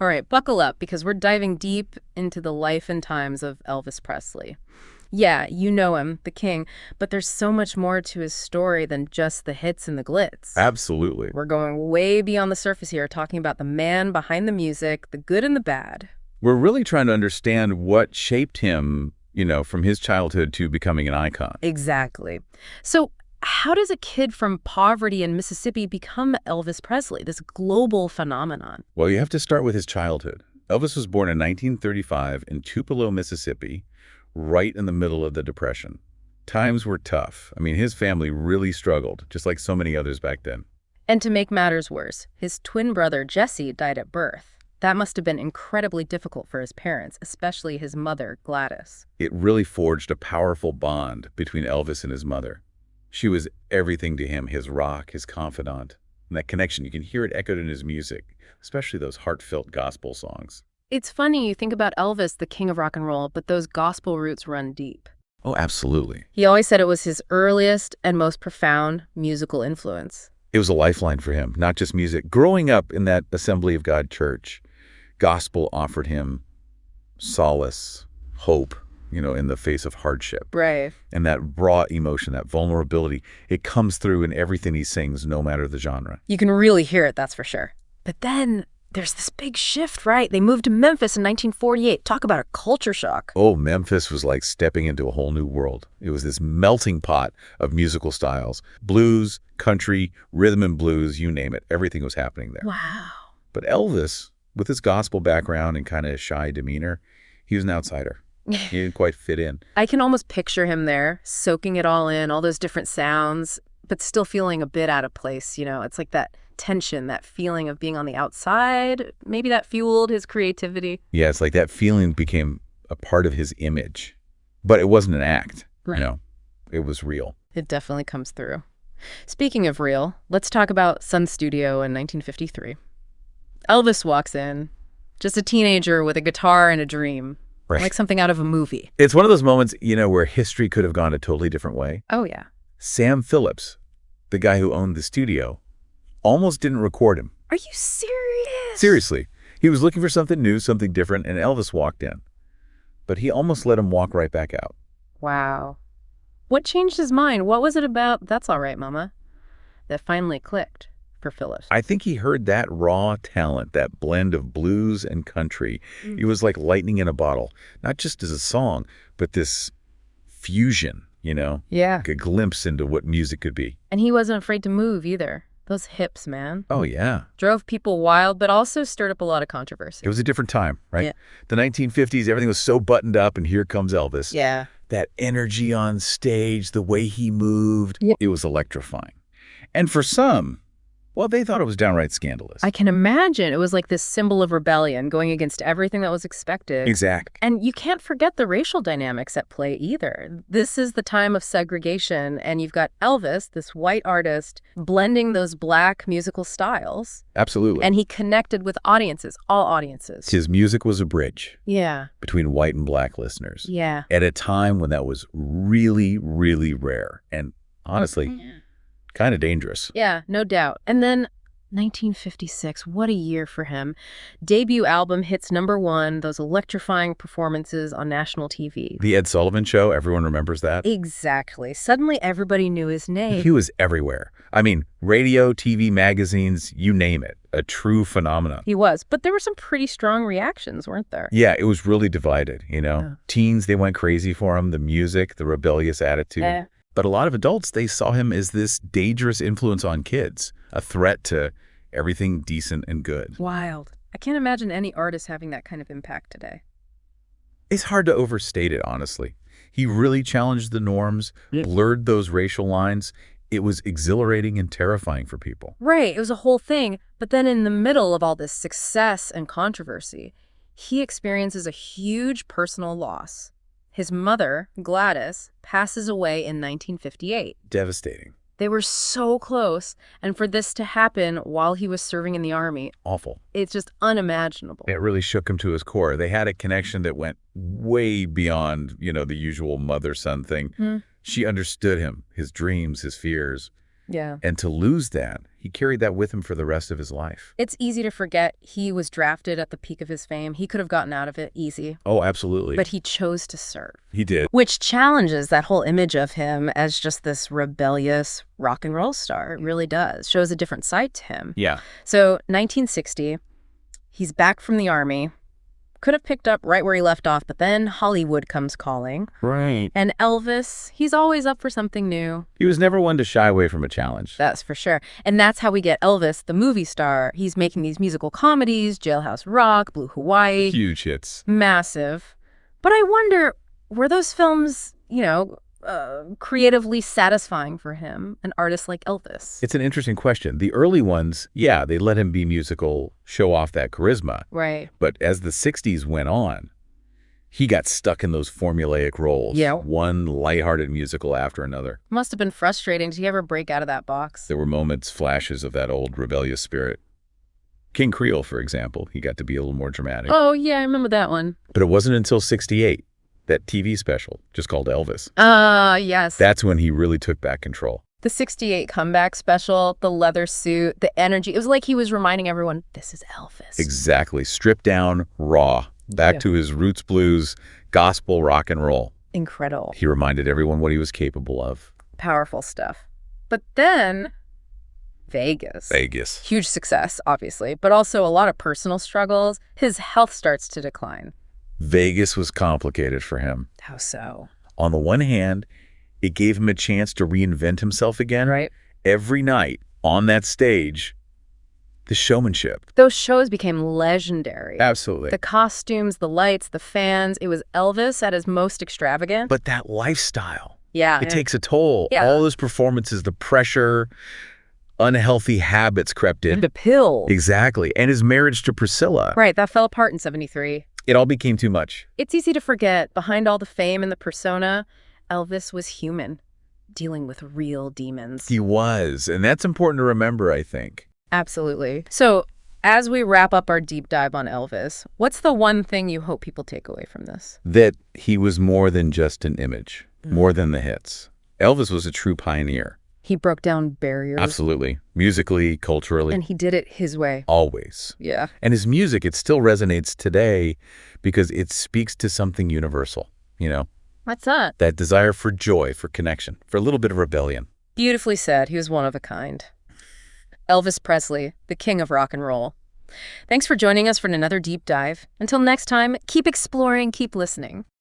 All right, buckle up because we're diving deep into the life and times of Elvis Presley. Yeah, you know him, the king, but there's so much more to his story than just the hits and the glitz. Absolutely. We're going way beyond the surface here, talking about the man behind the music, the good and the bad. We're really trying to understand what shaped him, from his childhood to becoming an icon. Exactly. So, how does a kid from poverty in Mississippi become Elvis Presley, this global phenomenon? Well, you have to start with his childhood. Elvis was born in 1935 in Tupelo, Mississippi, right in the middle of the Depression. Times were tough. I mean, his family really struggled, just like so many others back then. And to make matters worse, his twin brother Jesse died at birth. That must have been incredibly difficult for his parents, especially his mother, Gladys. It really forged a powerful bond between Elvis and his mother. She was everything to him, his rock, his confidant. And that connection, you can hear it echoed in his music, especially those heartfelt gospel songs. It's funny, you think about Elvis, the king of rock and roll, but those gospel roots run deep. Oh, absolutely. He always said it was his earliest and most profound musical influence. It was a lifeline for him, not just music. Growing up in that Assembly of God church, gospel offered him solace, hope, in the face of hardship. Right. And that raw emotion, that vulnerability, it comes through in everything he sings, no matter the genre. You can really hear it, that's for sure. But then there's this big shift, right? They moved to Memphis in 1948. Talk about a culture shock. Oh, Memphis was like stepping into a whole new world. It was this melting pot of musical styles. Blues, country, rhythm and blues, you name it. Everything was happening there. Wow. But Elvis, with his gospel background and kind of shy demeanor, he was an outsider. He didn't quite fit in. I can almost picture him there, soaking it all in, all those different sounds, but still feeling a bit out of place. It's like that tension, that feeling of being on the outside. Maybe that fueled his creativity. Yeah, it's like that feeling became a part of his image. But it wasn't an act. Right. It was real. It definitely comes through. Speaking of real, let's talk about Sun Studio in 1953. Elvis walks in, just a teenager with a guitar and a dream. Right. Like something out of a movie. It's one of those moments, where history could have gone a totally different way. Oh, yeah. Sam Phillips, the guy who owned the studio, almost didn't record him. Are you serious? Seriously. He was looking for something new, something different, and Elvis walked in. But he almost let him walk right back out. Wow. What changed his mind? What was it about That's All Right, Mama that finally clicked for Phillips? I think he heard that raw talent, that blend of blues and country. It was like lightning in a bottle, not just as a song, but this fusion, Yeah. like a glimpse into what music could be. And he wasn't afraid to move either. Those hips, man. Oh, yeah. Drove people wild, but also stirred up a lot of controversy. It was a different time, right? Yeah. The 1950s, everything was so buttoned up, and here comes Elvis. Yeah. That energy on stage, the way he moved, It was electrifying. And for some, well, they thought it was downright scandalous. I can imagine it was like this symbol of rebellion going against everything that was expected. Exactly. And you can't forget the racial dynamics at play either. This is the time of segregation, and you've got Elvis, this white artist, blending those black musical styles. Absolutely. And he connected with audiences, all audiences. His music was a bridge Yeah. between white and black listeners. Yeah. At a time when that was really, really rare and honestly, kind of dangerous. Yeah, no doubt. And then 1956, what a year for him. Debut album hits #1, those electrifying performances on national TV. The Ed Sullivan Show, everyone remembers that? Exactly. Suddenly everybody knew his name. He was everywhere. I mean, radio, TV, magazines, you name it. A true phenomenon. He was. But there were some pretty strong reactions, weren't there? Yeah, it was really divided, Yeah. Teens, they went crazy for him, the music, the rebellious attitude. Yeah. But a lot of adults, they saw him as this dangerous influence on kids, a threat to everything decent and good. Wild. I can't imagine any artist having that kind of impact today. It's hard to overstate it, honestly. He really challenged the norms, blurred those racial lines. It was exhilarating and terrifying for people. Right. It was a whole thing. But then in the middle of all this success and controversy, he experiences a huge personal loss. His mother, Gladys, passes away in 1958. Devastating. They were so close, and for this to happen while he was serving in the Army, Awful. it's just unimaginable. It really shook him to his core. They had a connection that went way beyond, the usual mother-son thing. She understood him, his dreams, his fears. Yeah. And to lose that, he carried that with him for the rest of his life. It's easy to forget he was drafted at the peak of his fame. He could have gotten out of it easy. Oh, absolutely. But he chose to serve. He did. Which challenges that whole image of him as just this rebellious rock and roll star. It really does. Shows a different side to him. Yeah. So 1960, he's back from the Army. Could have picked up right where he left off, but then Hollywood comes calling. Right. And Elvis, he's always up for something new. He was never one to shy away from a challenge. That's for sure. And that's how we get Elvis, the movie star. He's making these musical comedies, Jailhouse Rock, Blue Hawaii. Huge hits. Massive. But I wonder, were those films, creatively satisfying for him, an artist like Elvis? It's an interesting question. The early ones, yeah, they let him be musical, show off that charisma. Right. But as the 60s went on, he got stuck in those formulaic roles. Yeah. One lighthearted musical after another. Must have been frustrating. Did he ever break out of that box? There were moments, flashes of that old rebellious spirit. King Creole, for example, he got to be a little more dramatic. Oh, yeah, I remember that one. But it wasn't until 68, that TV special, just called Elvis. Yes. That's when he really took back control. The 68 comeback special, the leather suit, the energy. It was like he was reminding everyone, this is Elvis. Exactly. Stripped down, raw. Back to his roots blues, gospel, rock and roll. Incredible. He reminded everyone what he was capable of. Powerful stuff. But then, Vegas. Huge success, obviously, but also a lot of personal struggles. His health starts to decline. Vegas was complicated for him. How so? On the one hand, it gave him a chance to reinvent himself again. Right. Every night on that stage, the showmanship. Those shows became legendary. Absolutely. The costumes, the lights, the fans. It was Elvis at his most extravagant. But that lifestyle, yeah, it takes a toll. Yeah. All those performances, the pressure, unhealthy habits crept in. The pill. Exactly. And his marriage to Priscilla. Right, that fell apart in 73. It all became too much. It's easy to forget, behind all the fame and the persona, Elvis was human, dealing with real demons. He was. And that's important to remember, I think. Absolutely. So, as we wrap up our deep dive on Elvis, what's the one thing you hope people take away from this? That he was more than just an image, more than the hits. Elvis was a true pioneer. He broke down barriers. Absolutely. Musically, culturally. And he did it his way. Always. Yeah. And his music, it still resonates today because it speaks to something universal, What's that? That desire for joy, for connection, for a little bit of rebellion. Beautifully said. He was one of a kind. Elvis Presley, the king of rock and roll. Thanks for joining us for another deep dive. Until next time, keep exploring, keep listening.